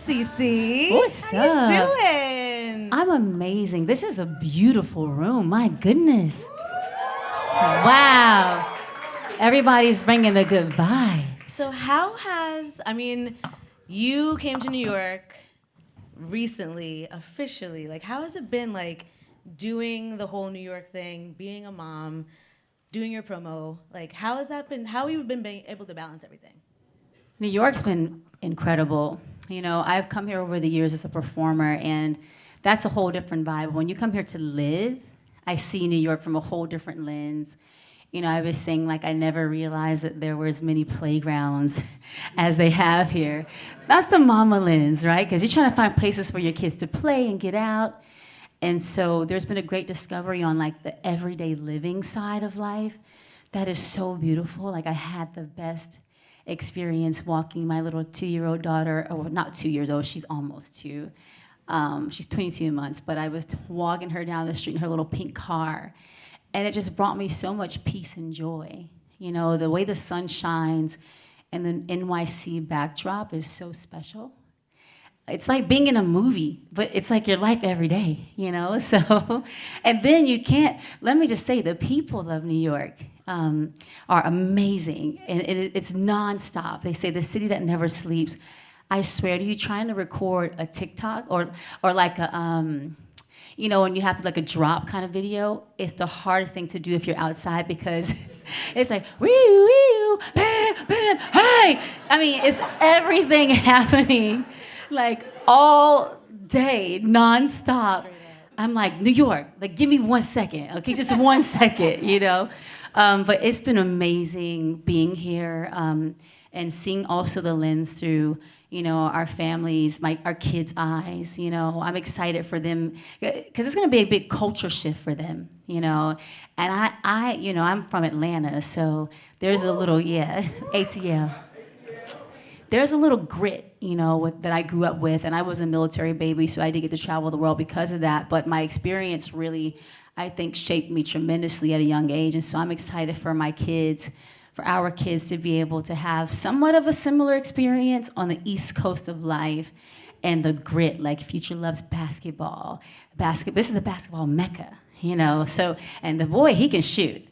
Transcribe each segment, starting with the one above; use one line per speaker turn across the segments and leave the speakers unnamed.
CiCi.
What's
How
up?
you doing?
I'm amazing. This is a beautiful room. My goodness. Wow. Everybody's bringing a good vibe.
So you came to New York recently, officially. Like, how has it been, like, doing the whole New York thing, being a mom, doing your promo? Like, how has that been? How have you been able to balance everything?
New York's been incredible. You know, I've come here over the years as a performer, and that's a whole different vibe. When you come here to live, I see New York from a whole different lens. You know, I was saying, like, I never realized that there were as many playgrounds as they have here. That's the mama lens, right? Because you're trying to find places for your kids to play and get out. And so there's been a great discovery on, like, the everyday living side of life. That is so beautiful. Like, I had the best experience walking my little 2-year-old daughter, or not 2 years old, she's almost 2. She's 22 months, but I was walking her down the street in her little pink car. And it just brought me so much peace and joy. You know, the way the sun shines and the NYC backdrop is so special. It's like being in a movie, but it's like your life every day, you know? So, and then you can't, let me just say, the people of New York are amazing. And it's nonstop. They say the city that never sleeps. I swear to you, trying to record a TikTok or like a, you know, when you have to like a drop kind of video, it's the hardest thing to do if you're outside because it's like, wee, wee, bam, bam, hey! I mean, it's everything happening like all day, nonstop. I'm like, New York, like give me 1 second, okay? Just 1 second, you know? But it's been amazing being here and seeing also the lens through, you know, our families, our kids' eyes, you know. I'm excited for them because it's going to be a big culture shift for them, you know. And I, you know, I'm from Atlanta, so there's a little, yeah, ATL. There's a little grit, you know, that I grew up with, and I was a military baby, so I did get to travel the world because of that. But my experience really, I think, shaped me tremendously at a young age, and so I'm excited for my kids, for our kids to be able to have somewhat of a similar experience on the East Coast of life and the grit, like Future loves basketball. This is a basketball mecca, you know, so, and the boy, he can shoot.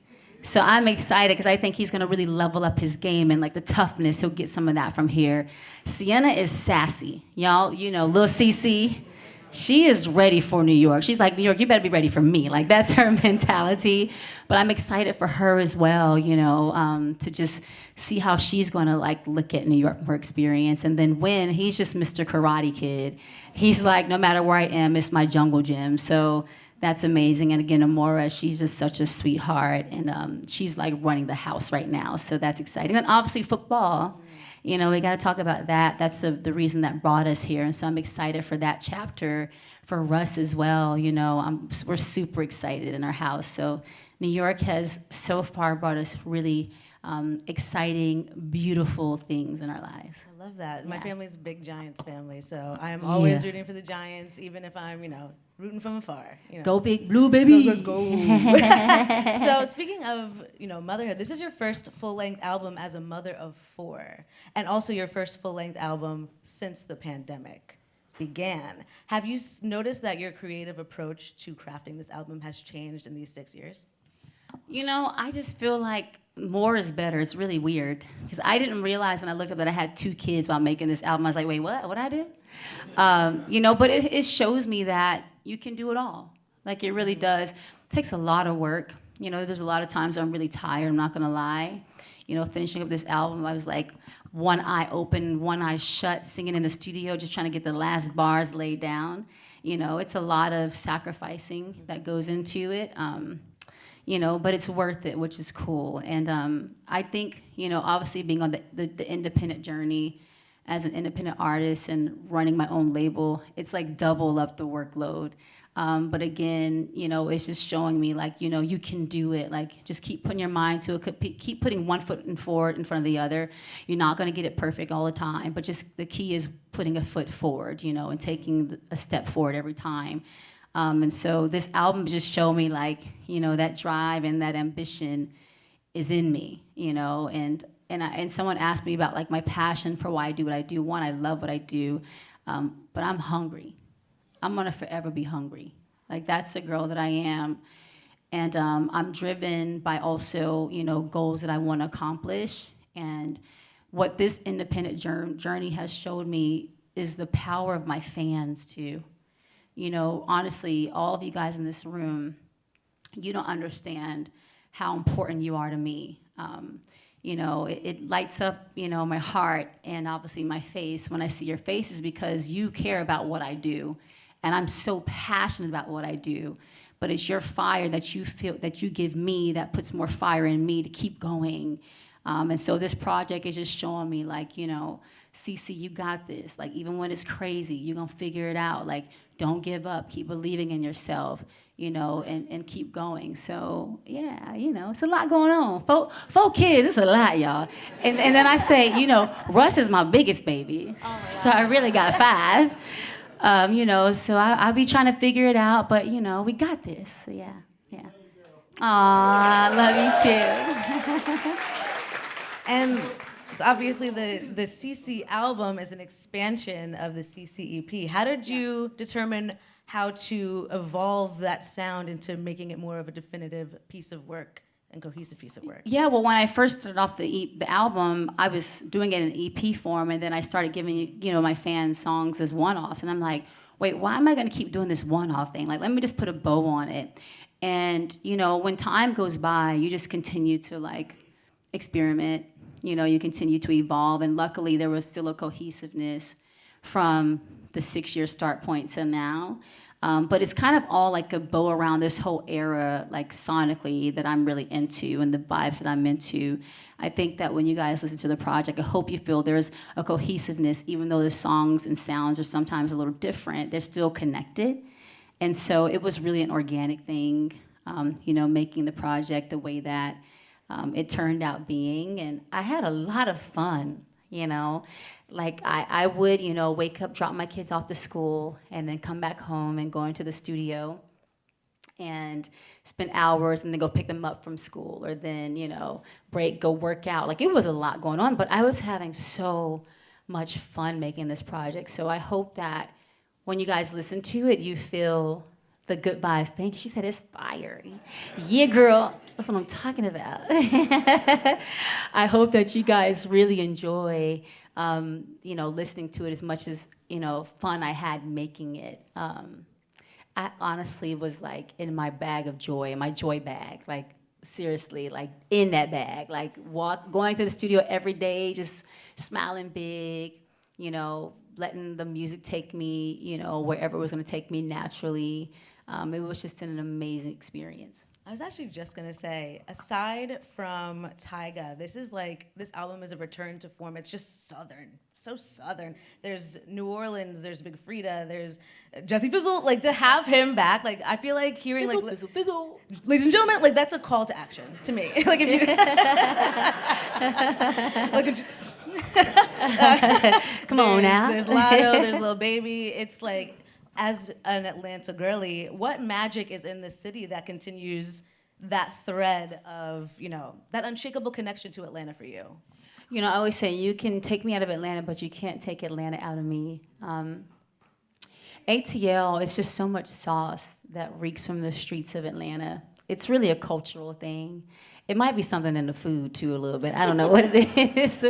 So I'm excited because I think he's going to really level up his game and like the toughness. He'll get some of that from here. Sienna is sassy. Y'all, you know, little CiCi, she is ready for New York. She's like, New York, you better be ready for me. Like, that's her mentality. But I'm excited for her as well, you know, to just see how she's going to like look at New York from her experience. And then Win, he's just Mr. Karate Kid. He's like, no matter where I am, it's my jungle gym. So that's amazing. And again, Amora, she's just such a sweetheart. And she's like running the house right now. So that's exciting. And obviously football, you know, we got to talk about that. That's the reason that brought us here. And so I'm excited for that chapter for Russ as well. You know, we're super excited in our house. So New York has so far brought us really exciting, beautiful things in our lives.
I love that.
Yeah.
My family's a big Giants family, so I'm always rooting for the Giants, even if I'm, you know, rooting from afar. You know.
Go big blue, baby.
Let's go. So speaking of, you know, motherhood, this is your first full-length album as a mother of 4, and also your first full-length album since the pandemic began. Have you noticed that your creative approach to crafting this album has changed in these 6 years?
You know, I just feel like more is better. It's really weird because I didn't realize when I looked up that I had 2 kids while making this album. I was like, wait, what? What I did? You know, but it shows me that you can do it all. Like, it really does. It takes a lot of work. You know, there's a lot of times where I'm really tired, I'm not gonna lie. You know, finishing up this album, I was like, one eye open, one eye shut, singing in the studio, just trying to get the last bars laid down. You know, it's a lot of sacrificing that goes into it. You know, but it's worth it, which is cool. And I think, you know, obviously being on the independent journey as an independent artist and running my own label, it's like double up the workload. But again, you know, it's just showing me like, you know, you can do it. Like, just keep putting your mind to it. Keep putting one foot forward in front of the other. You're not going to get it perfect all the time, but just the key is putting a foot forward, you know, and taking a step forward every time. And so this album just showed me like, you know, that drive and that ambition is in me, you know, and someone asked me about like my passion for why I do what I do. One, I love what I do. But I'm hungry. I'm gonna forever be hungry. Like that's the girl that I am. And I'm driven by also, goals that I want to accomplish. And what this independent journey has showed me is the power of my fans too. Honestly, all of you guys in this room, you don't understand how important you are to me. It lights up, my heart and obviously my face when I see your faces because you care about what I do. And I'm so passionate about what I do. But it's your fire that you feel, that you give me, that puts more fire in me to keep going. And so this project is just showing me, like, CiCi, you got this. Like, even when it's crazy, you're going to figure it out. Like, don't give up. Keep believing in yourself, and keep going. So, yeah, it's a lot going on. Four kids, it's a lot, y'all. And then I say, Russ is my biggest baby. Oh, wow. So I really got 5. So I'll be trying to figure it out, but, we got this. So, yeah. Aw, love you too.
And it's obviously the CiCi album is an expansion of the CiCi EP. How did you determine how to evolve that sound into making it more of a definitive piece of work and cohesive piece of work?
Yeah, well, when I first started off the album, I was doing it in EP form, and then I started giving my fans songs as one-offs, and I'm like, wait, why am I going to keep doing this one-off thing? Like, let me just put a bow on it. And when time goes by, you just continue to like experiment. You continue to evolve, and luckily there was still a cohesiveness from the 6-year start point to now. But it's kind of all like a bow around this whole era, like sonically, that I'm really into and the vibes that I'm into. I think that when you guys listen to the project, I hope you feel there's a cohesiveness, even though the songs and sounds are sometimes a little different, they're still connected. And so it was really an organic thing, making the project the way that it turned out being. And I had a lot of fun. Like I would, wake up, drop my kids off to school, and then come back home and go into the studio and spend hours and then go pick them up from school, or then, break, go work out. Like, it was a lot going on, but I was having so much fun making this project. So I hope that when you guys listen to it, you feel the good vibes. Thank you. She said it's fire. Yeah, girl. That's what I'm talking about. I hope that you guys really enjoy, listening to it as much as, fun I had making it. I honestly was like in my bag of joy, my joy bag, like seriously, like in that bag, like going to the studio every day, just smiling big, letting the music take me, wherever it was going to take me naturally. It was just an amazing experience.
I was actually just gonna say, aside from Tyga, this album is a return to form. It's just Southern, so Southern. There's New Orleans, there's Big Frida, there's Jesse Fizzle. Like, to have him back, like, I feel like hearing
Fizzle.
Ladies and gentlemen, like, that's a call to action to me. Like, if you, like, if just,
come on now.
There's Lotto, there's Lil Baby. It's like, as an Atlanta girly, what magic is in this city that continues that thread of, that unshakable connection to Atlanta for you?
I always say you can take me out of Atlanta, but you can't take Atlanta out of me. ATL is just so much sauce that reeks from the streets of Atlanta. It's really a cultural thing. It might be something in the food, too, a little bit. I don't know what it is.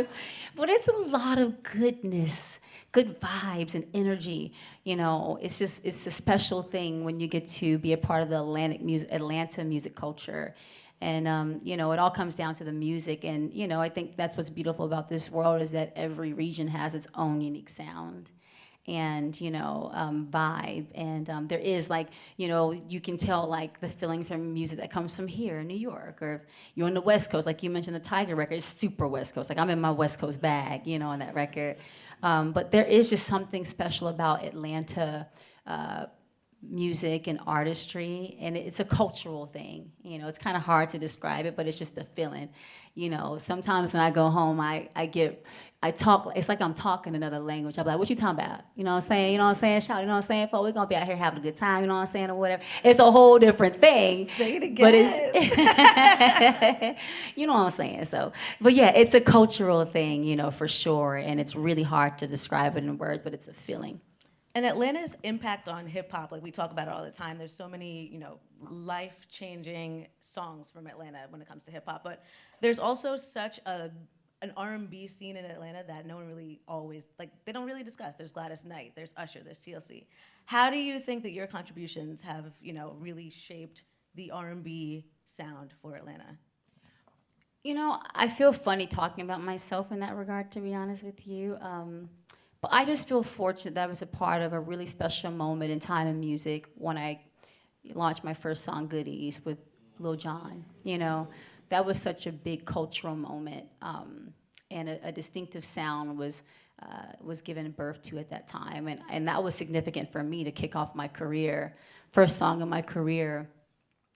But it's a lot of goodness, good vibes and energy. It's a special thing when you get to be a part of the Atlanta music culture. And, it all comes down to the music. And, I think that's what's beautiful about this world, is that every region has its own unique sound and, vibe. And there is, like, you can tell, like, the feeling from music that comes from here in New York. Or if you're on the West Coast, like you mentioned, the Tiger record is super West Coast. Like, I'm in my West Coast bag, on that record. But there is just something special about Atlanta music and artistry, and it's a cultural thing. You know, it's kind of hard to describe it, but it's just a feeling. You know, sometimes when I go home, I talk, it's like I'm talking another language. I'm like, what you talking about? You know what I'm saying? You know what I'm saying? Shout, you know what I'm saying? We're going to be out here having a good time, you know what I'm saying, or whatever. It's a whole different thing.
Say it again.
But it's, you know what I'm saying? So, but yeah, it's a cultural thing, you know, for sure. And it's really hard to describe it in words, but it's a feeling.
And Atlanta's impact on hip hop, like we talk about it all the time. There's so many, you know, life-changing songs from Atlanta when it comes to hip hop. But there's also such an R&B scene in Atlanta that no one really always, like, they don't really discuss. There's Gladys Knight, there's Usher, there's TLC. How do you think that your contributions have, you know, really shaped the R&B sound for Atlanta?
You know, I feel funny talking about myself in that regard, to be honest with you. But I just feel fortunate that I was a part of a really special moment in time in music when I launched my first song, Goodies, with Lil Jon. You know, that was such a big cultural moment, and a distinctive sound was given birth to at that time, and that was significant for me to kick off my career, first song in my career,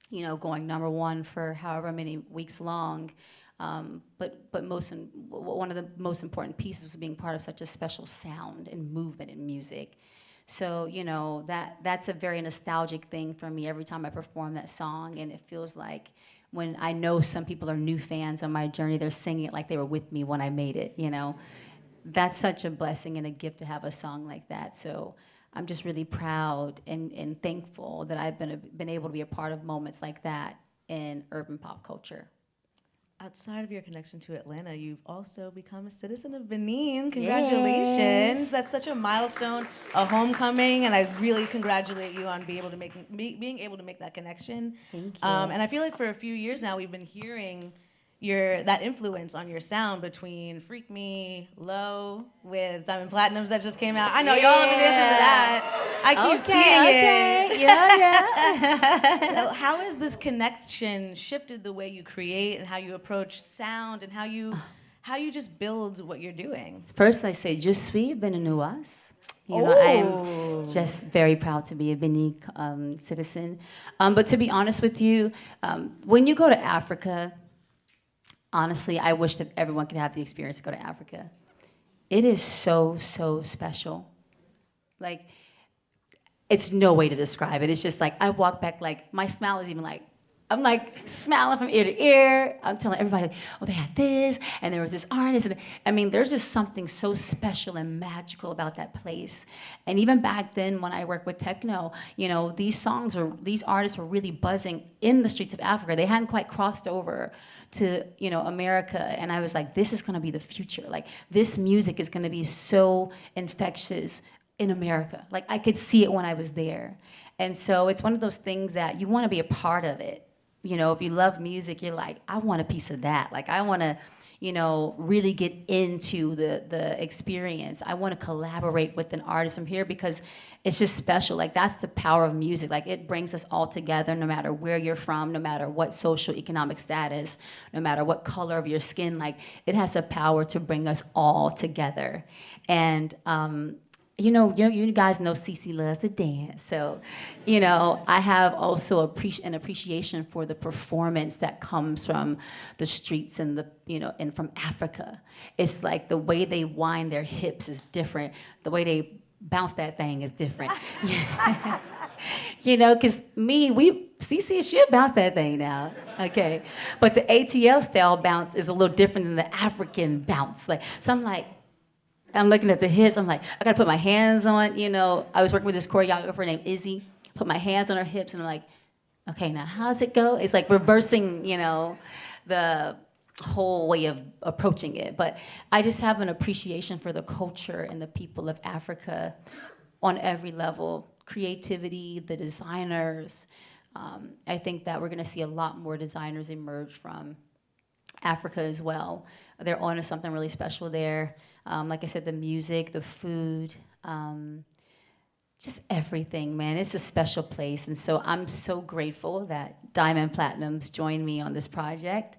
you know, going #1 for however many weeks long. But one of the most important pieces was being part of such a special sound and movement in music. So, you know, that's a very nostalgic thing for me every time I perform that song, and it feels like when I know some people are new fans on my journey, they're singing it like they were with me when I made it, you know. That's such a blessing and a gift to have a song like that. So I'm just really proud and thankful that I've been able to be a part of moments like that in urban pop culture.
Outside of your connection to Atlanta, you've also become a citizen of Benin. Congratulations.
Yes.
That's such a milestone, a homecoming, and I really congratulate you on being able to make that connection.
Thank you.
And I feel like for a few years now, we've been hearing that influence on your sound between Freak Me, Low, with Diamond Platinums that just came out. I know y'all have been dancing to that. I keep seeing it.
Yeah.
So how has this connection shifted the way you create and how you approach sound and how you just build what you're doing?
First, I say, je suis béninoise. You know, I'm just very proud to be a Benin citizen. But to be honest with you, when you go to Africa, honestly, I wish that everyone could have the experience to go to Africa. It is so, so special. Like, it's no way to describe it. It's just like, I walk back, like, my smile is even like, I'm like smiling from ear to ear. I'm telling everybody, like, oh, they had this, and there was this artist. And I mean, there's just something so special and magical about that place. And even back then, when I worked with techno, you know, these artists were really buzzing in the streets of Africa. They hadn't quite crossed over to, you know, America. And I was like, this is gonna be the future. Like, this music is gonna be so infectious in America. Like, I could see it when I was there. And so it's one of those things that you wanna be a part of it. You know, if you love music, you're like, I want a piece of that. Like, I want to, you know, really get into the experience. I want to collaborate with an artist from here because it's just special. Like, that's the power of music. Like, it brings us all together no matter where you're from, no matter what social economic status, no matter what color of your skin. Like, it has the power to bring us all together. And you know, you guys know CiCi loves to dance. So, you know, I have also an appreciation for the performance that comes from the streets and and from Africa. It's like the way they wind their hips is different. The way they bounce that thing is different. You know, because CiCi should bounce that thing now, okay? But the ATL style bounce is a little different than the African bounce. Like, so I'm looking at the hips. I'm like, I gotta put my hands on, you know. I was working with this choreographer named Izzy. Put my hands on her hips, and I'm like, okay, now how's it go? It's like reversing, you know, the whole way of approaching it. But I just have an appreciation for the culture and the people of Africa on every level. Creativity, the designers. I think that we're gonna see a lot more designers emerge from Africa as well. They're on to something really special there. Like I said, the music, the food, just everything, man. It's a special place. And so I'm so grateful that Diamond Platinums joined me on this project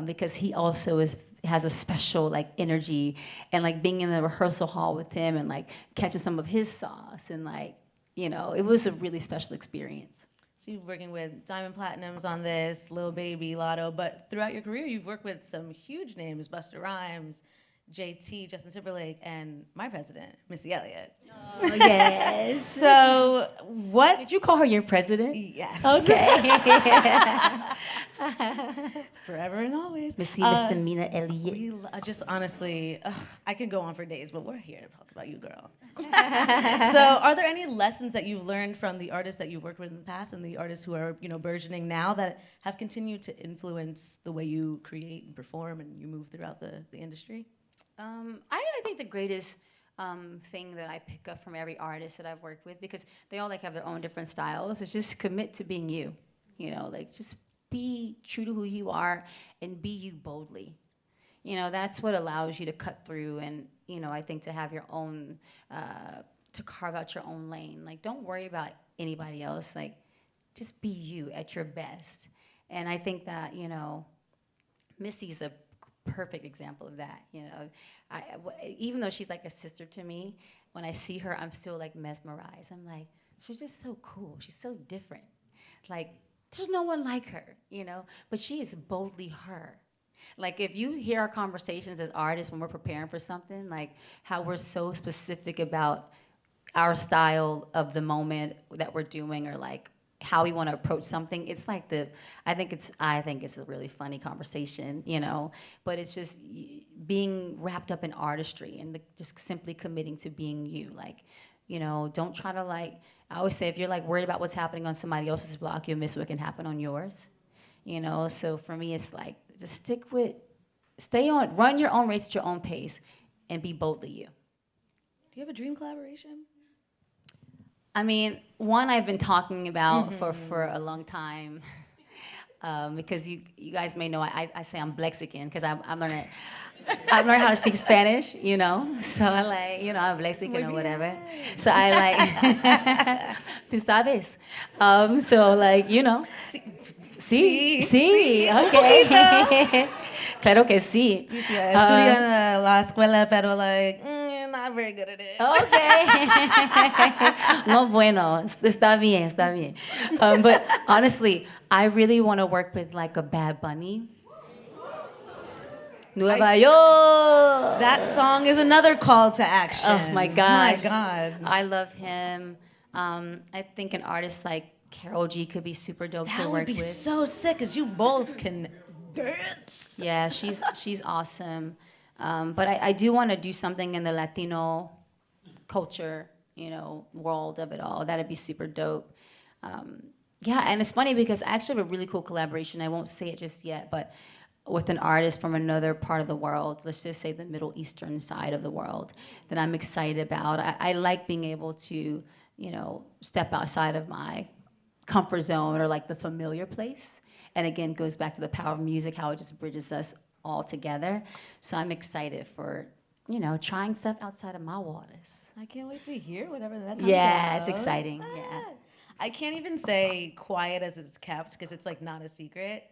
because he also has a special like energy, and like being in the rehearsal hall with him and like catching some of his sauce and like, it was a really special experience.
So you're working with Diamond Platinums on this, Lil Baby, Lotto, but throughout your career, you've worked with some huge names, Busta Rhymes, JT, Justin Timberlake, and my president, Missy Elliott.
Oh, yes.
So what?
Did you call her your president?
Yes.
Okay.
Forever and always.
Missy Misdemeanor Elliott.
Just honestly, I could go on for days, but we're here to talk about you, girl. So are there any lessons that you've learned from the artists that you've worked with in the past and the artists who are, burgeoning now that have continued to influence the way you create and perform and you move throughout the industry?
I think the greatest thing that I pick up from every artist that I've worked with, because they all have their own different styles, is just commit to being you. Just be true to who you are and be you boldly. That's what allows you to cut through and, I think to have your own, to carve out your own lane. Don't worry about anybody else. Just be you at your best. And I think that, Missy's a perfect example of that. Even though she's like a sister to me, when I see her, I'm still mesmerized. I'm like, she's just so cool. She's so different. There's no one like her, but she is boldly her. If you hear our conversations as artists when we're preparing for something, how we're so specific about our style of the moment that we're doing, or how we want to approach something, it's I think it's a really funny conversation, but it's just being wrapped up in artistry and just simply committing to being you. Don't try to I always say, if you're worried about what's happening on somebody else's block, you'll miss what can happen on yours. So for me, it's just run your own race at your own pace and be boldly you.
Do you have a dream collaboration?
I mean, one I've been talking about for a long time, because you guys may know I say I'm Blexican because I'm learning. I've learned how to speak Spanish, so I'm Blexican or whatever. So tú sabes. Sí, okay. Claro que sí.
Estudio en la escuela, pero not very good at it.
Okay. No, bueno, está bien. But honestly, I really want to work with a Bad Bunny. Nueva York.
That song is another call to action.
Oh my gosh.
My God.
I love him. I think an artist like Karol G could be super dope to work with.
That would be so sick, because you both can dance.
Yeah, she's awesome. But I do want to do something in the Latino culture, world of it all. That'd be super dope. Yeah, and it's funny because I actually have a really cool collaboration. I won't say it just yet, but with an artist from another part of the world, let's just say the Middle Eastern side of the world, that I'm excited about. I like being able to, step outside of my comfort zone or the familiar place. And again, goes back to the power of music, how it just bridges us all together. So I'm excited for, trying stuff outside of my waters.
I can't wait to hear whatever that comes out.
Yeah, it's exciting. Yeah.
I can't even say quiet as it's kept, because it's not a secret.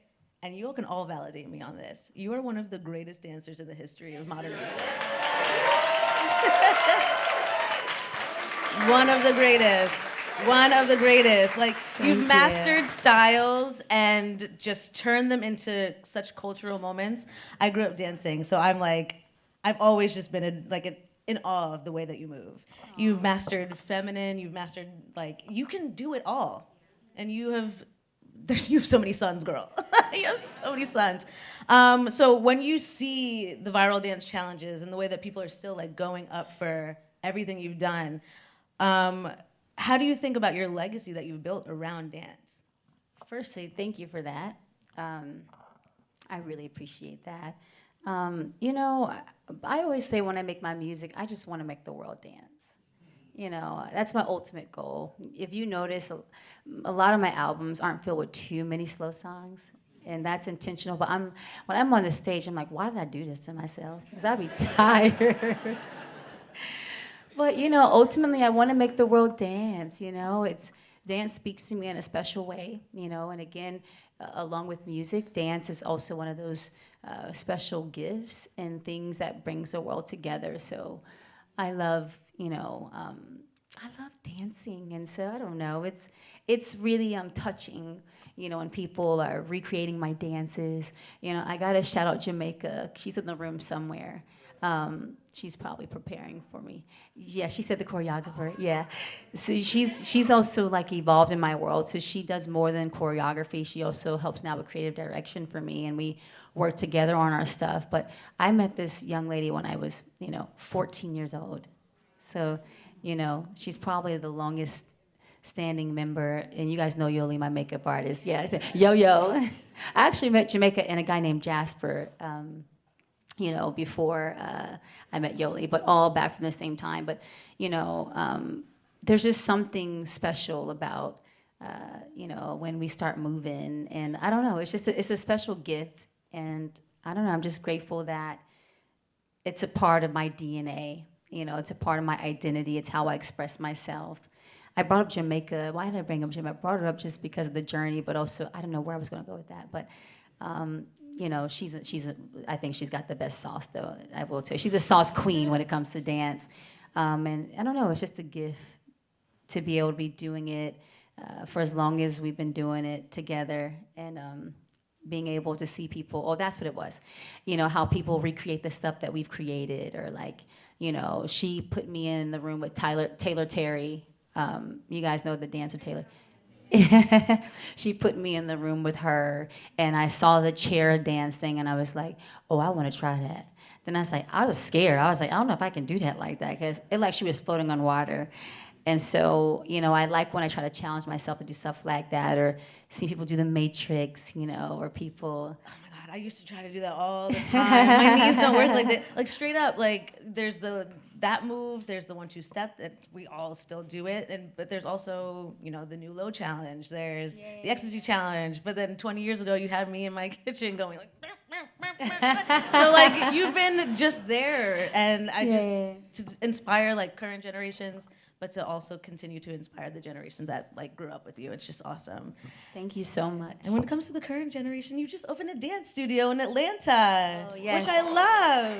And you all can all validate me on this. You are one of the greatest dancers in the history of modern music. One of the greatest. You've mastered styles and just turned them into such cultural moments. I grew up dancing, so I've always just been in awe of the way that you move. You've mastered feminine, you've mastered, you can do it all. And you have so many sons, girl. You have so many sons. So when you see the viral dance challenges and the way that people are still going up for everything you've done, how do you think about your legacy that you've built around dance?
Firstly, thank you for that. I really appreciate that. I always say when I make my music, I just want to make the world dance. That's my ultimate goal. If you notice, a lot of my albums aren't filled with too many slow songs, and that's intentional. But when I'm on the stage, I'm like, why did I do this to myself? Because I'd be tired. But ultimately, I want to make the world dance. Dance speaks to me in a special way. And again, along with music, dance is also one of those special gifts and things that brings the world together. So I love, I love dancing, and so I don't know. It's really touching, when people are recreating my dances. I gotta shout out Jamaica. She's in the room somewhere. She's probably preparing for me. Yeah, she said the choreographer. Yeah, so she's also like evolved in my world. So she does more than choreography. She also helps now with creative direction for me, and we work together on our stuff. But I met this young lady when I was 14 years old. So, she's probably the longest standing member. And you guys know Yoli, my makeup artist. Yeah, I said, Yo-Yo. I actually met Jamaica and a guy named Jasper, before I met Yoli, but all back from the same time. But, there's just something special about, when we start moving. And I don't know, it's a special gift. And I don't know, I'm just grateful that it's a part of my DNA. It's a part of my identity. It's how I express myself. I brought up Jamaica. Why did I bring up Jamaica? I brought it up just because of the journey, but also I don't know where I was going to go with that. But I think she's got the best sauce, though. I will tell you, she's a sauce queen when it comes to dance. And I don't know, it's just a gift to be able to be doing it for as long as we've been doing it together, and being able to see people. Oh, that's what it was. How people recreate the stuff that we've created, or like, she put me in the room with Taylor Terry. You guys know the dancer Taylor. She put me in the room with her, and I saw the chair dancing, and I was like, oh, I want to try that. Then I was scared. I was like, I don't know if I can do that like that, because it like she was floating on water. And so, I like when I try to challenge myself to do stuff like that, or see people do the Matrix, or people.
Oh my God, I used to try to do that all the time. My knees don't work like that. Like straight up, like there's that move, there's the 1-2 step that we all still do it, but there's also the new low challenge. There's the ecstasy challenge. But then 20 years ago, you had me in my kitchen going like. So like you've been just there, and I just to inspire like current generations, but to also continue to inspire the generations that like grew up with you. It's just awesome.
Thank you so much.
And when it comes to the current generation, you just opened a dance studio in Atlanta,
yes.
which I love.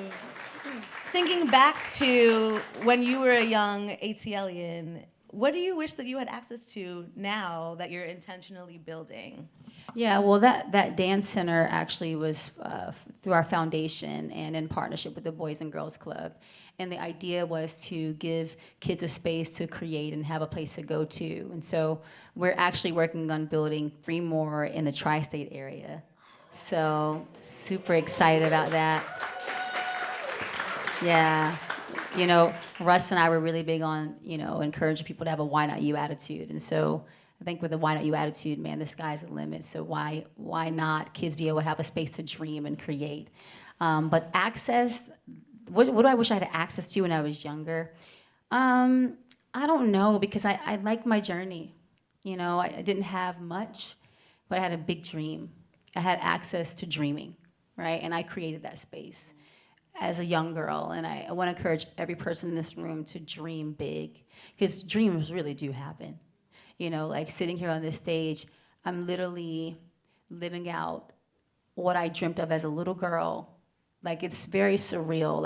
Thinking back to when you were a young ATLian, what do you wish that you had access to now that you're intentionally building?
Yeah, well, that dance center actually was through our foundation and in partnership with the Boys and Girls Club. And the idea was to give kids a space to create and have a place to go to. And so we're actually working on building 3 more in the tri-state area. So super excited about that. Yeah. Russ and I were really big on, encouraging people to have a why not you attitude. And so I think with the why not you attitude, man, the sky's the limit. So why not kids be able to have a space to dream and create? But access, what do I wish I had access to when I was younger? I don't know, because I like my journey. I didn't have much, but I had a big dream. I had access to dreaming, right? And I created that space as a young girl. And I want to encourage every person in this room to dream big, because dreams really do happen. Like sitting here on this stage, I'm literally living out what I dreamt of as a little girl. Like, it's very surreal,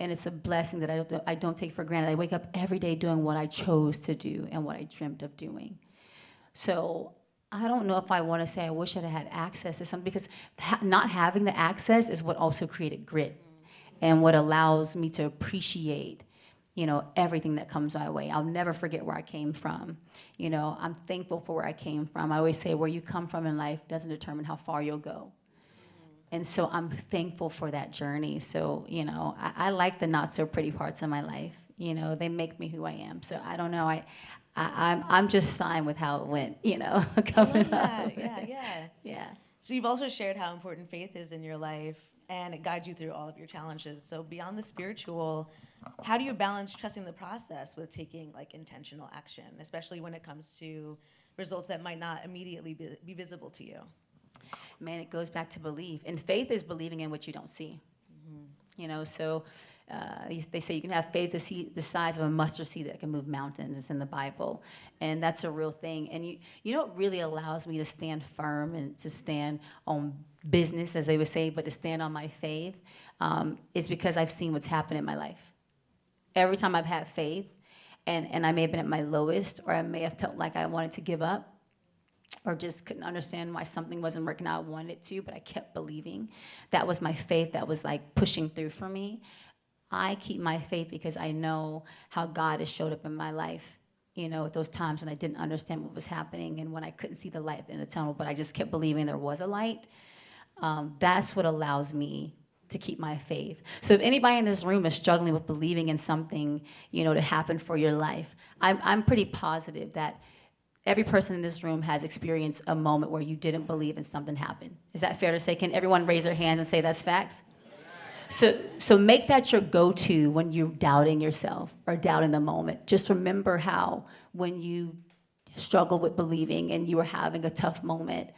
and it's a blessing that I don't take for granted. I wake up every day doing what I chose to do and what I dreamt of doing. So I don't know if I want to say I wish I'd had access to something, because not having the access is what also created grit and what allows me to appreciate everything that comes my way. I'll never forget where I came from. I'm thankful for where I came from. I always say where you come from in life doesn't determine how far you'll go. And so I'm thankful for that journey. So, I like the not so pretty parts of my life. They make me who I am. So I don't know. I'm just fine with how it went, coming up. Yeah.
So you've also shared how important faith is in your life, and it guides you through all of your challenges. So beyond the spiritual, how do you balance trusting the process with taking like intentional action, especially when it comes to results that might not immediately be visible to you?
Man, it goes back to belief. And faith is believing in what you don't see. So they say you can have faith to see the size of a mustard seed that can move mountains. It's in the Bible. And that's a real thing. And you know what really allows me to stand firm and to stand on business, as they would say, but to stand on my faith, is because I've seen what's happened in my life. Every time I've had faith, and I may have been at my lowest, or I may have felt like I wanted to give up, or just couldn't understand why something wasn't working out I wanted it to, but I kept believing. That was my faith that was like pushing through for me. I keep my faith because I know how God has showed up in my life, you know, at those times when I didn't understand what was happening and when I couldn't see the light at the end of the tunnel, but I just kept believing there was a light. That's what allows me to keep my faith. So if anybody in this room is struggling with believing in something, you know, to happen for your life, I'm pretty positive that every person in this room has experienced a moment where you didn't believe and something happened. Is that fair to say? Can everyone raise their hand and say that's facts? So make that your go-to when you're doubting yourself or doubting the moment. Just remember how when you struggled with believing and you were having a tough moment,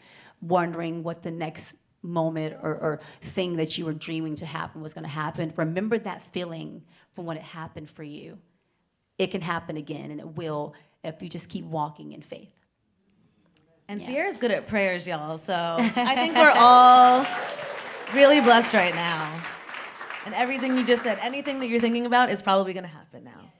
wondering what the next moment or thing that you were dreaming to happen was going to happen. Remember that feeling from when it happened for you. It can happen again, and it will if you just keep walking in faith.
And
Yeah.
Ciara's good at prayers, y'all. So I think we're all really blessed right now. And everything you just said, anything that you're thinking about is probably going to happen now.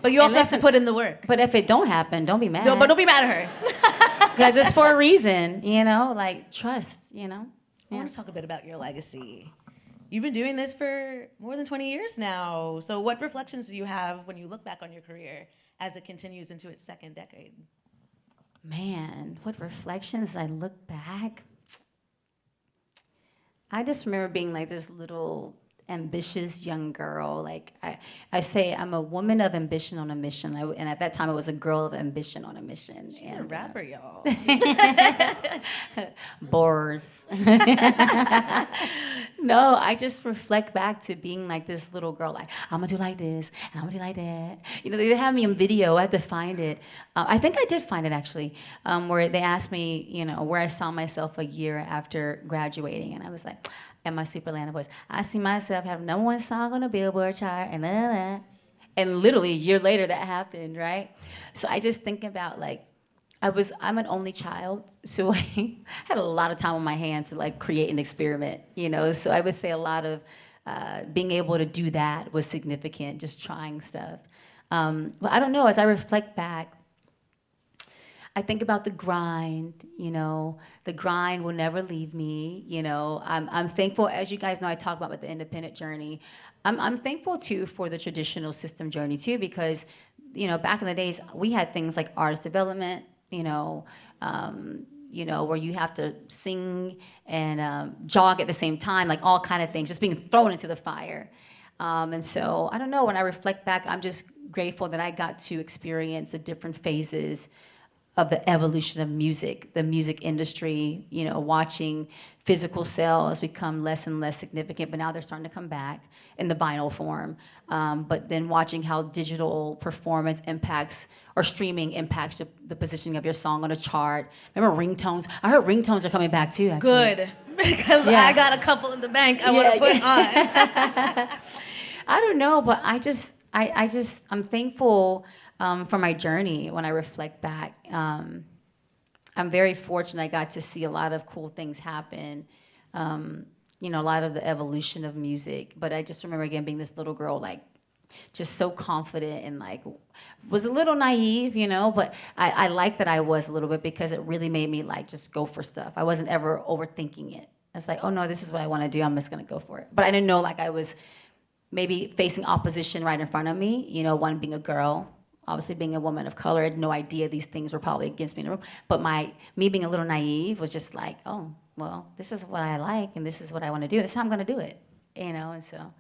But you also have to put in the work.
But if it don't happen, don't be mad.
But don't be mad at her.
Because it's for a reason, you know, like trust, you know.
I want to talk a bit about your legacy. You've been doing this for more than 20 years now. So what reflections do you have when you look back on your career as it continues into its second decade?
Man, what reflections I look back. I just remember being like this little ambitious young girl. Like I say, I'm a woman of ambition on a mission. And at that time, I was a girl of ambition on a mission.
She's a rapper, y'all.
Bores. No, I just reflect back to being like this little girl, like, I'm gonna do like this, and I'm gonna do like that. You know, they have me on video, I had to find it. I think I did find it actually, where they asked me, you know, where I saw myself a year after graduating, and I was like, and my super Atlanta voice, I see myself having #1 song on the Billboard chart, and and literally a year later that happened, right? So I just think about like, I'm an only child, so I had a lot of time on my hands to like create an experiment, you know? So I would say a lot of being able to do that was significant, just trying stuff. But I don't know, as I reflect back, I think about the grind, you know, the grind will never leave me, you know. I'm thankful, as you guys know, I talk about the independent journey. I'm thankful too for the traditional system journey too, because, you know, back in the days, we had things like artist development, you know, where you have to sing and jog at the same time, like all kind of things, just being thrown into the fire. And so, I don't know, when I reflect back, I'm just grateful that I got to experience the different phases of the evolution of music, the music industry, you know, watching physical sales become less and less significant, but now they're starting to come back in the vinyl form. But then watching how digital performance impacts or streaming impacts the positioning of your song on a chart. Remember ringtones? I heard ringtones are coming back too, actually.
Good, because I got a couple in the bank I want to put on.
I don't know, but I'm thankful for my journey when I reflect back. I'm very fortunate I got to see a lot of cool things happen, you know, a lot of the evolution of music. But I just remember, again, being this little girl, like, just so confident and, like, was a little naive, you know, but I like that I was a little bit because it really made me, like, just go for stuff. I wasn't ever overthinking it. I was like, oh, no, this is what I want to do. I'm just going to go for it. But I didn't know, like, I was maybe facing opposition right in front of me, you know, one being a girl. Obviously, being a woman of color, I had no idea these things were probably against me in the room. But me being a little naive was just like, oh, well, this is what I like, and this is what I want to do. This is how I'm going to do it, you know? And so,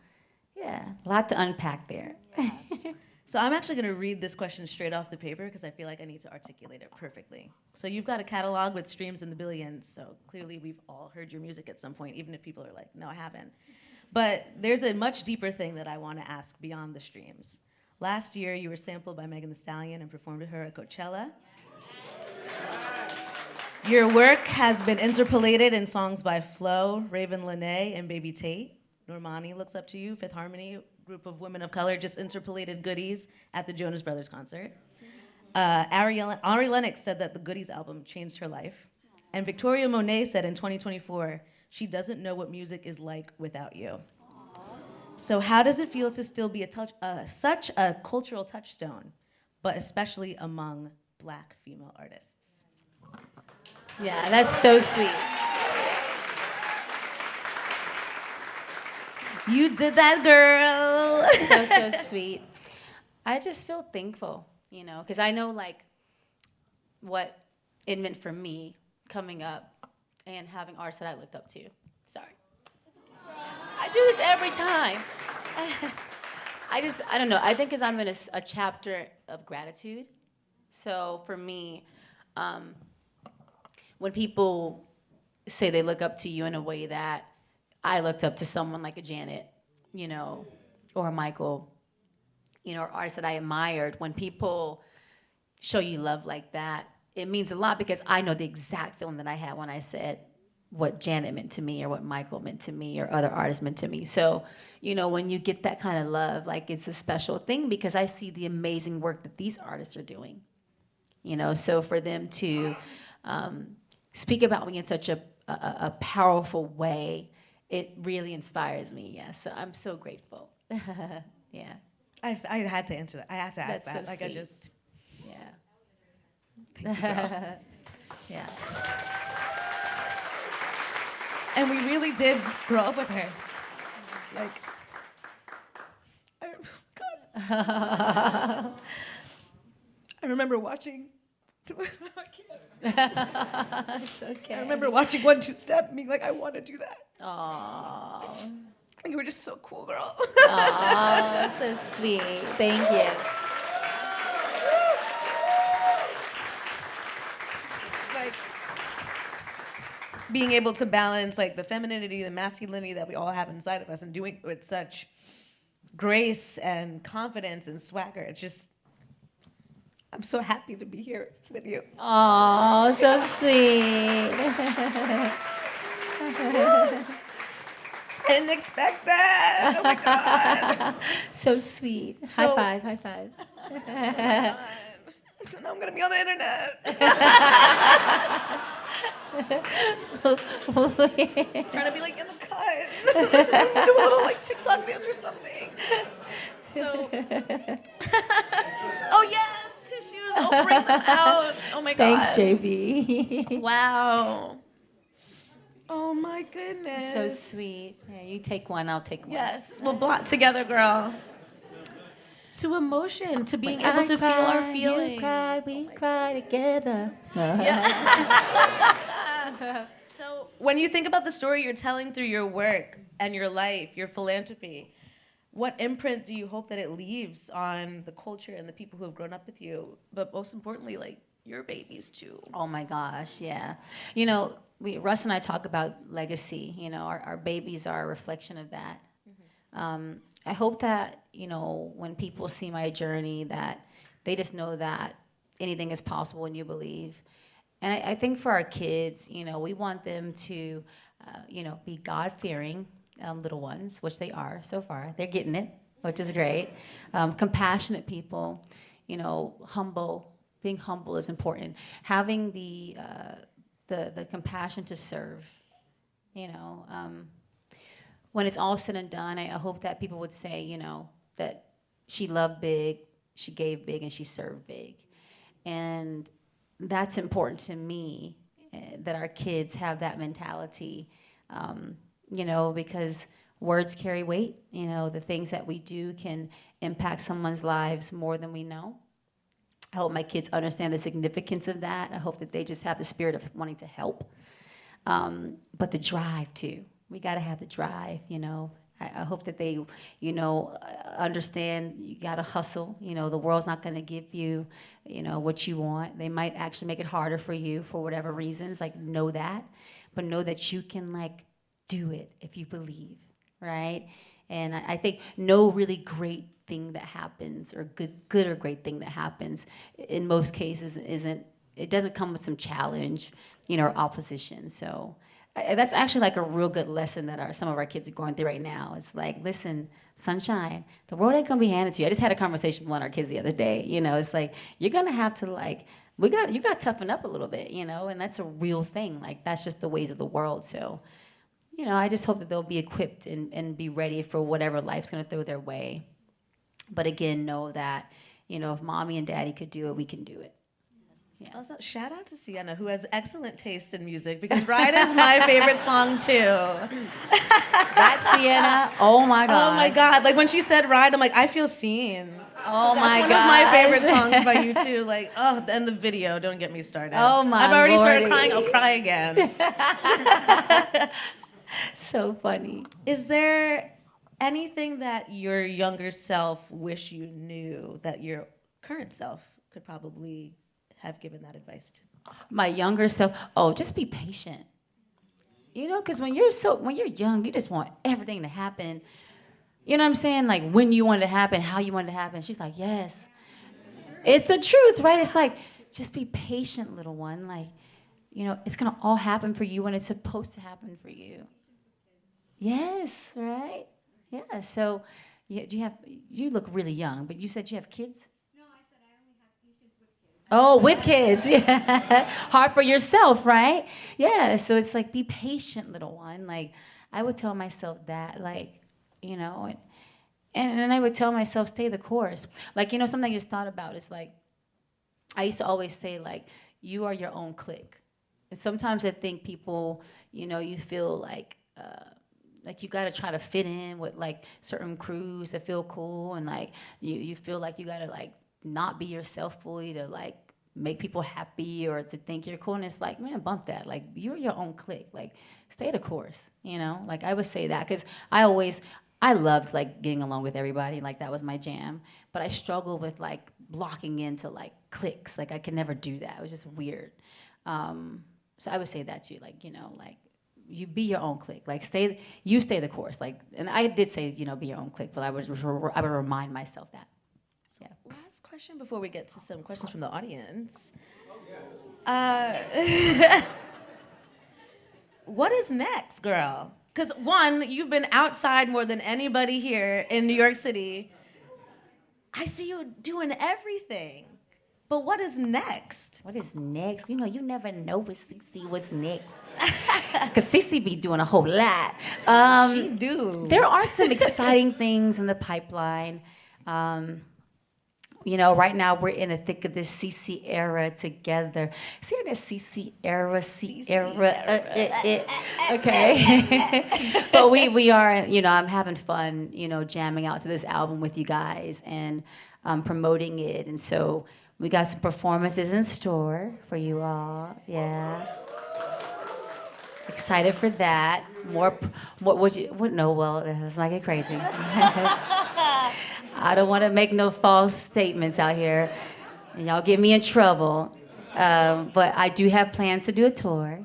yeah, a lot to unpack there.
Yeah. So I'm actually going to read this question straight off the paper because I feel like I need to articulate it perfectly. So you've got a catalog with streams in the billions, so clearly we've all heard your music at some point, even if people are like, no, I haven't. But there's a much deeper thing that I want to ask beyond the streams. Last year, you were sampled by Megan Thee Stallion and performed with her at Coachella. Your work has been interpolated in songs by Flo, Raven Lenae, and Baby Tate. Normani looks up to you. Fifth Harmony, group of women of color, just interpolated Goodies at the Jonas Brothers concert. Ari Lennox said that the Goodies album changed her life. And Victoria Monet said in 2024, she doesn't know what music is like without you. So how does it feel to still be such a cultural touchstone but especially among Black female artists.
Yeah, that's so sweet.
You did that, girl.
So sweet. I just feel thankful, because I know like what it meant for me coming up and having artists that I looked up to. Sorry. I do this every time. I don't know. I think because I'm in a chapter of gratitude. So for me, when people say they look up to you in a way that I looked up to someone like a Janet, or a Michael, or artists that I admired, when people show you love like that, it means a lot because I know the exact feeling that I had when I said what Janet meant to me or what Michael meant to me or other artists meant to me. So, when you get that kind of love, like it's a special thing because I see the amazing work that these artists are doing. So for them to speak about me in such a powerful way, it really inspires me. Yeah, so I'm so grateful. Yeah.
I had to answer that. I had to ask
That's
that.
so
I
sweet.
just.
Yeah.
Thank you, girl.
Yeah.
And we really did grow up with her. Like, God. I remember watching.
It's okay.
I remember watching 1 2 Step and being like, I want to do that.
Aww.
You were just so cool, girl.
Aww, so sweet. Thank you.
Like, being able to balance like the femininity, the masculinity that we all have inside of us and doing it with such grace and confidence and swagger. It's just, I'm so happy to be here with you.
Aww, so sweet.
I didn't expect that. Oh my God.
So sweet.
So-
High five.
So now I'm going to be on the internet. Trying to be like in the cut. Do a little like TikTok dance or something. So, oh yes, tissues. Oh, bring them out. Oh my God.
Thanks, JB.
Wow. Oh my goodness.
So sweet. Yeah, you take one, I'll take one.
Yes, we'll blot together, girl. To emotion, to being
When
able
I
to feel
cry,
our feelings.
You cry, we cry together.
So when you think about the story you're telling through your work and your life, your philanthropy, what imprint do you hope that it leaves on the culture and the people who have grown up with you? But most importantly, like your babies too.
Oh my gosh, yeah. Russ and I talk about legacy. Our babies are a reflection of that. I hope that, when people see my journey, that they just know that anything is possible when you believe. And I think for our kids, we want them to, be God-fearing little ones, which they are so far. They're getting it, which is great. Compassionate people, humble. Being humble is important. Having the compassion to serve, when it's all said and done, I hope that people would say, that she loved big, she gave big, and she served big. And that's important to me, that our kids have that mentality, because words carry weight. The things that we do can impact someone's lives more than we know. I hope my kids understand the significance of that. I hope that they just have the spirit of wanting to help. But the drive, too. We got to have the drive, I hope that they, understand you got to hustle. The world's not going to give you, what you want. They might actually make it harder for you for whatever reasons. Like, know that. But know that you can, do it if you believe, right? And I think no really great thing that happens or good or great thing that happens in most cases doesn't come with some challenge, or opposition. So that's actually a real good lesson that some of our kids are going through right now. It's like, listen, sunshine, the world ain't gonna be handed to you. I just had a conversation with one of our kids the other day. It's like, you're gonna have to you got to toughen up a little bit, and that's a real thing. That's just the ways of the world. So, I just hope that they'll be equipped and be ready for whatever life's gonna throw their way. But again, know that if mommy and daddy could do it, we can do it. Yeah.
Also, shout out to Sienna, who has excellent taste in music, because Ride is my favorite song too.
That's Sienna. Oh my God.
Oh my God! Like when she said Ride, I'm like, I feel seen.
Oh my God.
One of my favorite songs by you too. Like, oh, and the video. Don't get me started.
Oh my
I've already started
Lordy.
crying. I'll cry again.
So funny.
Is there anything that your younger self wish you knew that your current self could probably have given that advice to?
My younger self, just be patient. Because when you're young, you just want everything to happen. You know what I'm saying? Like when you want it to happen, how you want it to happen. She's like, yes. It's the truth, right? It's like, just be patient, little one. Like, it's gonna all happen for you when it's supposed to happen for you. Yes, right? Yeah. So, you look really young, but you said you have kids? Oh, with kids. Yeah. Hard for yourself, right? Yeah. So it's like, be patient, little one. Like, I would tell myself that, like, and I would tell myself, stay the course. Like, something I just thought about is like, I used to always say, like, you are your own clique. And sometimes I think people, you feel like you got to try to fit in with like certain crews that feel cool, and like you feel like you got to like not be yourself fully to like make people happy or to think you're cool. And it's like, man, bump that. Like, you're your own clique. Like, stay the course. Like, I would say that because I loved like getting along with everybody. Like, that was my jam. But I struggled with like blocking into like cliques. Like, I could never do that. It was just weird. So I would say that too. Like, like, you be your own clique. Like, stay the course. Like, and I did say, be your own clique, but I would remind myself that. Yeah.
Last question before we get to some questions from the audience. What is next, girl? Because one, you've been outside more than anybody here in New York City. I see you doing everything. But what is next?
What is next? You never know with CiCi what's next. Because CiCi be doing a whole lot.
She do.
There are some exciting things in the pipeline. Right now we're in the thick of this CiCi era together. See how that CiCi era, okay. But we are, I'm having fun, jamming out to this album with you guys and promoting it. And so we got some performances in store for you all. Yeah. Excited for that. More no, well, let's not get crazy. I don't want to make no false statements out here, and y'all get me in trouble. But I do have plans to do a tour.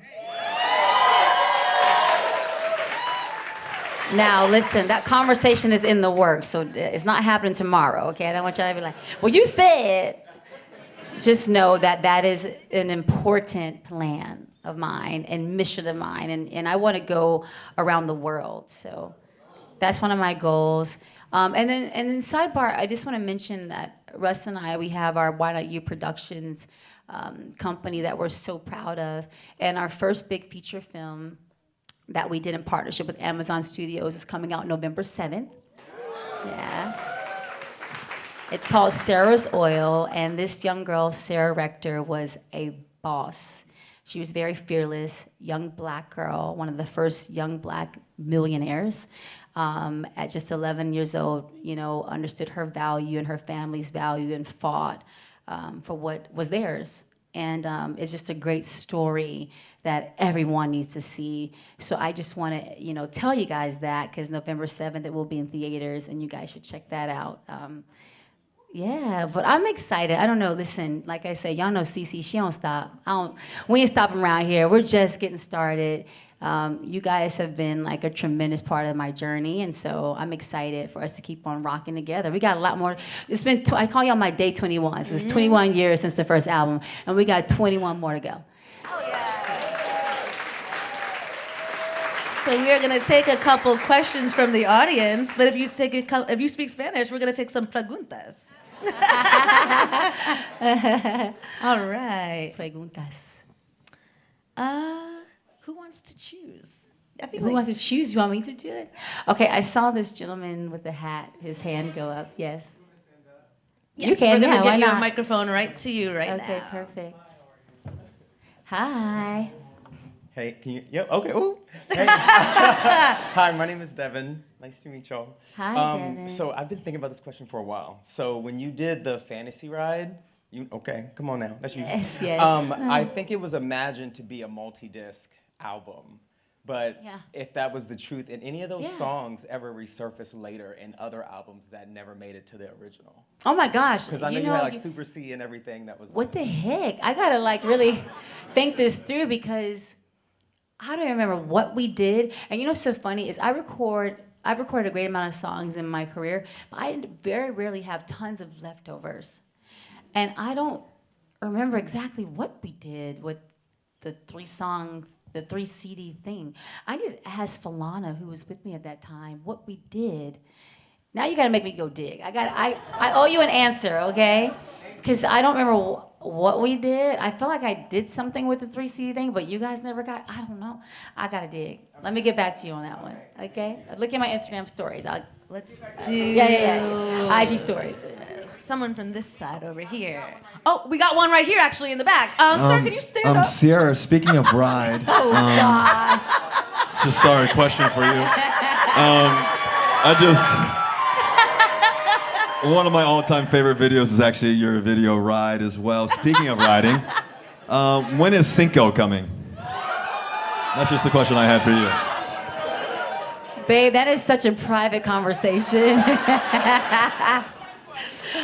Now, listen, that conversation is in the works, so it's not happening tomorrow, okay? I don't want y'all to be like, well, you said. Just know that is an important plan of mine and mission of mine, and I want to go around the world. So that's one of my goals. And then sidebar, I just want to mention that Russ and I, we have our Why Not You Productions company that we're so proud of, and our first big feature film that we did in partnership with Amazon Studios is coming out November 7th. Yeah. It's called Sarah's Oil, and this young girl, Sarah Rector, was a boss. She was very fearless, young black girl, one of the first young black millionaires. At just 11 years old, understood her value and her family's value and fought for what was theirs. And it's just a great story that everyone needs to see. So I just want to, tell you guys that, because November 7th it will be in theaters, and you guys should check that out. Yeah, but I'm excited. I don't know. Listen, like I said, y'all know CiCi. She don't stop. We ain't stopping around here. We're just getting started. You guys have been like a tremendous part of my journey, and so I'm excited for us to keep on rocking together. We got a lot more. It's been. I call y'all my day 21. So it's 21 years since the first album, and we got 21 more to go.
Oh yeah. So we are gonna take a couple questions from the audience, but if you speak Spanish, we're gonna take some preguntas. All right.
Preguntas.
Who wants to choose?
Who wants to choose? You want me to do it? Okay, I saw this gentleman with the hat, his hand go up. Yes. You can,
we're gonna
yeah,
get
why
you a
not?
microphone right to you right now.
Okay, perfect. Hi.
Hey, can you? Yep. Okay. Ooh. Hey. Hi, my name is Devin. Nice to meet y'all.
Hi, Devin.
So I've been thinking about this question for a while. So when you did the fantasy ride, okay? Come on now. That's you.
Yes, yes.
I think it was imagined to be a multi-disc album. But
Yeah.
if that was the truth, and any of those
Yeah.
songs ever resurfaced later in other albums that never made it to the original?
Oh my gosh.
Because I know you had like Super C and everything that was.
What the heck? I gotta like really think this through because I don't remember what we did. And you know what's so funny is I've recorded a great amount of songs in my career, but I very rarely have tons of leftovers. And I don't remember exactly what we did with the three CD thing. I need to ask Falana, who was with me at that time, what we did. Now you gotta make me go dig. I owe you an answer, okay? Because I don't remember what we did. I feel like I did something with the 3C thing, but you guys never got, I don't know. I gotta dig. Let me get back to you on that one, okay? Look at my Instagram stories.
Let's do
IG stories.
someone from this side over here. Oh, we got one right here actually in the back. Sir, can you stand up?
Ciara, speaking of ride,
Oh gosh.
just sorry, question for you. One of my all-time favorite videos is actually your video Ride as well. Speaking of riding, when is Cinco coming? That's just the question I had for you.
Babe, that is such a private conversation.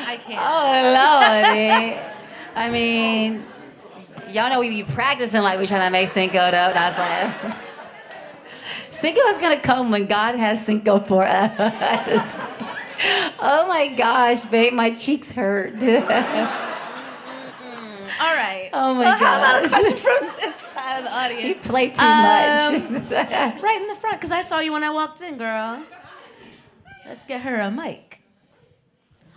I can't.
Oh, Lordy. I mean, y'all know we be practicing like we trying to make Cinco up. That's like, Cinco is gonna come when God has Cinco for us. Oh my gosh, babe, my cheeks hurt.
All right.
Oh my
so how about a
gosh.
question from this side of the
You
audience?
play too much.
Right in the front, because I saw you when I walked in, girl. Let's get her a mic.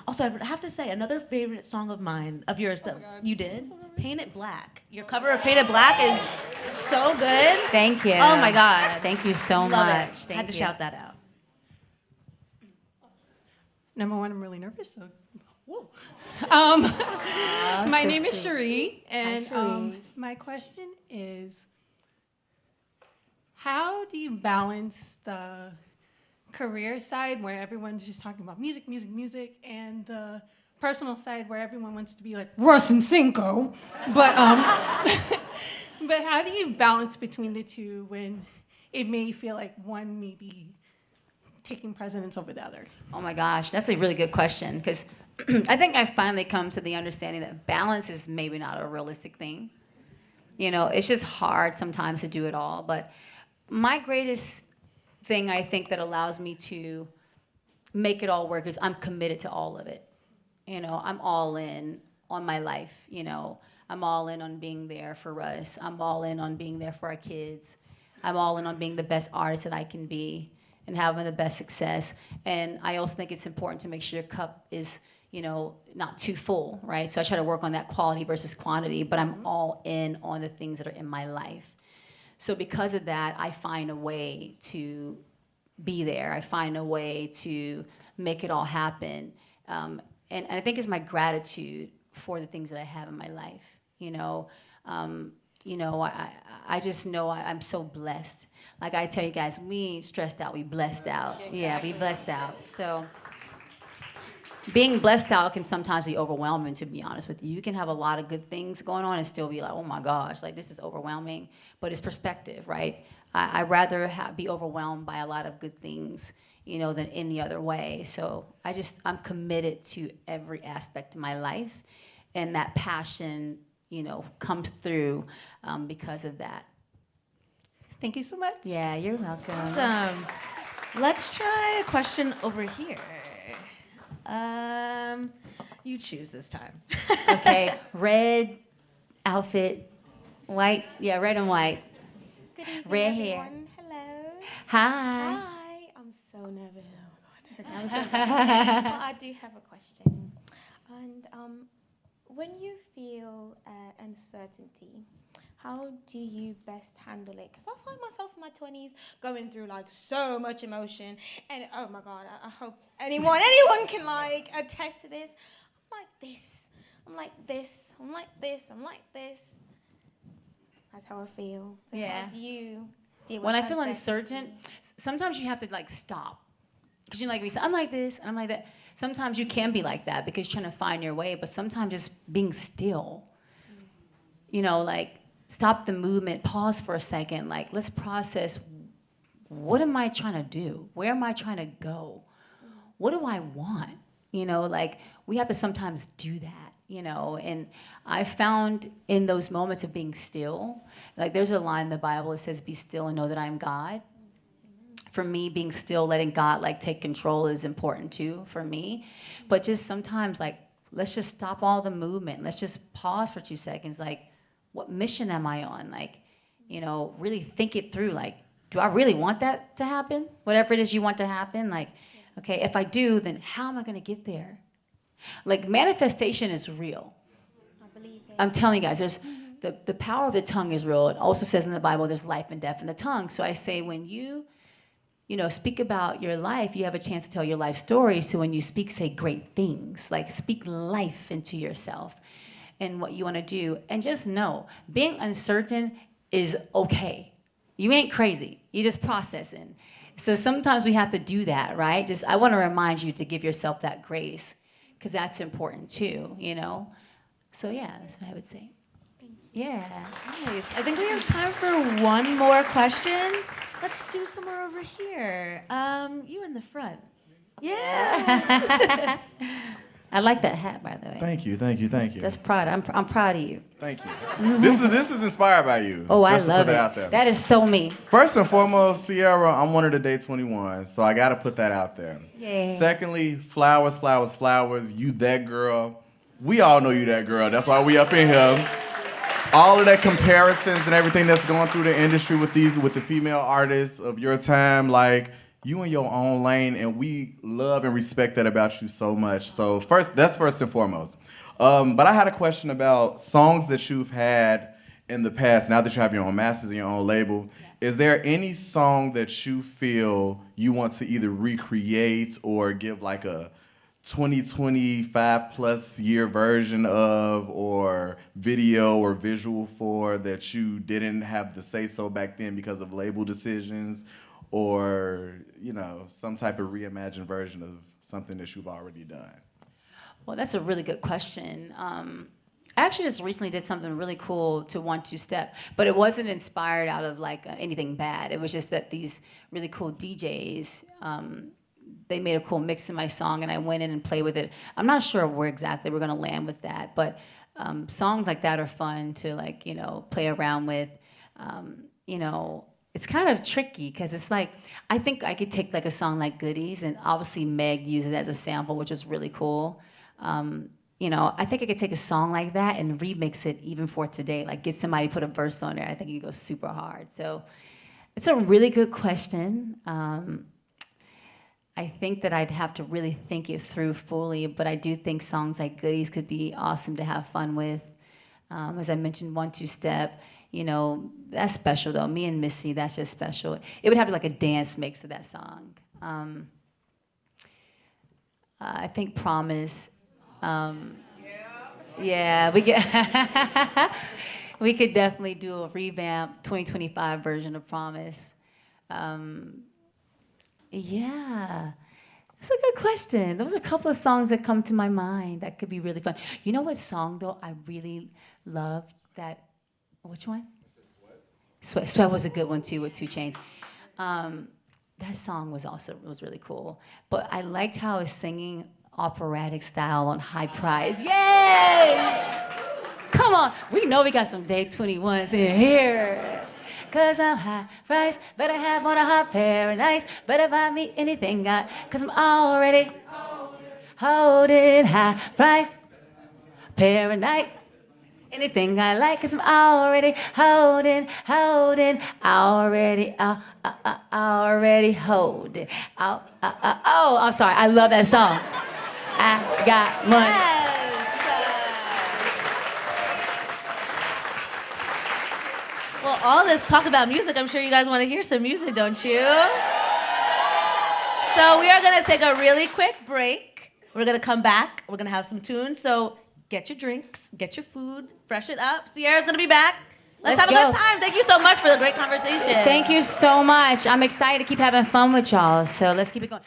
Also, I have to say, another favorite song of mine, of yours that you did, Paint It Black. Your cover of Paint It Black is so good.
Thank you.
Oh my God.
Thank you so
Love
much.
it.
Thank
Had to
you.
shout that out.
Number one, I'm really nervous. So, whoa.
Oh,
My
so
name is
sweet.
Cherie, and
Cherie.
my question is, how do you balance the career side where everyone's just talking about music, music, music, and the personal side where everyone wants to be like Russ and Cinco, but but how do you balance between the two when it may feel like one may be taking precedence over the other?
Oh my gosh, that's a really good question because I think I finally come to the understanding that balance is maybe not a realistic thing. You know, it's just hard sometimes to do it all. But my greatest thing I think that allows me to make it all work is I'm committed to all of it. You know, I'm all in on my life. You know, I'm all in on being there for Russ. I'm all in on being there for our kids. I'm all in on being the best artist that I can be and having the best success. And I also think it's important to make sure your cup is, you know, not too full, right? So I try to work on that quality versus quantity, but I'm all in on the things that are in my life. So because of that, I find a way to be there. I find a way to make it all happen. And I think it's my gratitude for the things that I have in my life. I just know I'm so blessed. Like I tell you guys, we ain't stressed out, we blessed out. Yeah, we blessed out. So being blessed out can sometimes be overwhelming, to be honest with you. You can have a lot of good things going on and still be like, oh my gosh, like this is overwhelming. But it's perspective, right? I'd rather be overwhelmed by a lot of good things, you know, than any other way. So I'm committed to every aspect of my life. And that passion, you know, comes through because of that.
Thank you so much.
Yeah, you're welcome.
Awesome. Let's try a question over here. You choose this time.
Okay, red outfit, white, yeah, red and white.
Good evening,
Red hair.
everyone. Hello.
Hi.
Hi. I'm so nervous. Oh my God. I'm so nervous. Well, I do have a question. And when you feel uncertainty, how do you best handle it? Because I find myself in my 20s going through like so much emotion, and oh my God, I hope anyone can like attest to this. I'm like this. I'm like this. I'm like this. I'm like this. That's how I feel. So
Yeah.
how do you deal with
When I feel
uncertainty?
uncertain, sometimes you have to like stop. Because you're like, I'm like this, and I'm like that. Sometimes you can be like that because you're trying to find your way, but sometimes just being still, like stop the movement, pause for a second, like let's process, what am I trying to do? Where am I trying to go? What do I want? Like we have to sometimes do that, and I found in those moments of being still, like there's a line in the Bible that says, be still and know that I am God. For me, being still, letting God like take control is important too for me. But just sometimes like, let's just stop all the movement. Let's just pause for 2 seconds. Like, what mission am I on? Like, really think it through. Like, do I really want that to happen? Whatever it is you want to happen. Like, okay, if I do, then how am I gonna get there? Like manifestation is real.
I believe it.
I'm telling you guys, there's the power of the tongue is real. It also says in the Bible there's life and death in the tongue. So I say when you speak about your life, you have a chance to tell your life story. So when you speak, say great things. Like speak life into yourself and what you want to do. And just know, being uncertain is okay. You ain't crazy. You're just processing. So sometimes we have to do that, right? I want to remind you to give yourself that grace because that's important too, So yeah, that's what I would say. Yeah.
Nice. I think we have time for one more question. Let's do somewhere over here. You in the front. Yeah.
I like that hat, by the way.
Thank you, thank you, thank you.
That's proud. I'm proud of you.
Thank you. This is inspired by you.
Oh, I
just to
love
put
it.
that out there.
That is so me.
First and foremost, Ciara, I'm one of the Day 21, so I got to put that out there.
Yay.
Secondly, flowers, flowers, flowers. You that girl. We all know you that girl. That's why we up in here. All of that comparisons and everything that's going through the industry with the female artists of your time, like you in your own lane, and we love and respect that about you so much. So that's first and foremost. But I had a question about songs that you've had in the past. Now that you have your own masters and your own label, is there any song that you feel you want to either recreate or give like a 2025 plus year version of, or video or visual for, that you didn't have to say so back then because of label decisions, or some type of reimagined version of something that you've already done?
Well, that's a really good question. I actually just recently did something really cool to 1-2 Step, but it wasn't inspired out of like anything bad. It was just that these really cool DJs, they made a cool mix in my song, and I went in and played with it. I'm not sure where exactly we're gonna land with that, but songs like that are fun to like, play around with. It's kind of tricky because it's like, I think I could take like a song like Goodies, and obviously Meg used it as a sample, which is really cool. I think I could take a song like that and remix it even for today, like get somebody to put a verse on there. I think you go super hard. So it's a really good question. I think that I'd have to really think it through fully, but I do think songs like Goodies could be awesome to have fun with. As I mentioned, 1-2 Step, that's special though. Me and Missy, that's just special. It would have like a dance mix of that song. I think Promise. Yeah, we could definitely do a revamp 2025 version of Promise. Yeah, that's a good question. Those are a couple of songs that come to my mind that could be really fun. You know what song though I really loved? Which one? Sweat was a good one too with 2 Chainz. That song was really cool. But I liked how I was singing operatic style on High Price. Yes! Come on, we know we got some Day 21s in here. Cause I'm high price, better have on a hot paradise, better buy me anything got, cause I'm already holding high price, paradise, anything I like, cause I'm already holding, already holding, oh, I'm sorry, I love that song. I got money.
Well, all this talk about music, I'm sure you guys want to hear some music, don't you? So we are going to take a really quick break. We're gonna come back. We're gonna have some tunes. So get your drinks, get your food, fresh it up. Ciara's gonna be back. Let's have a good time. Thank you so much for the great conversation.
Thank you so much. I'm excited to keep having fun with y'all. So let's keep it going.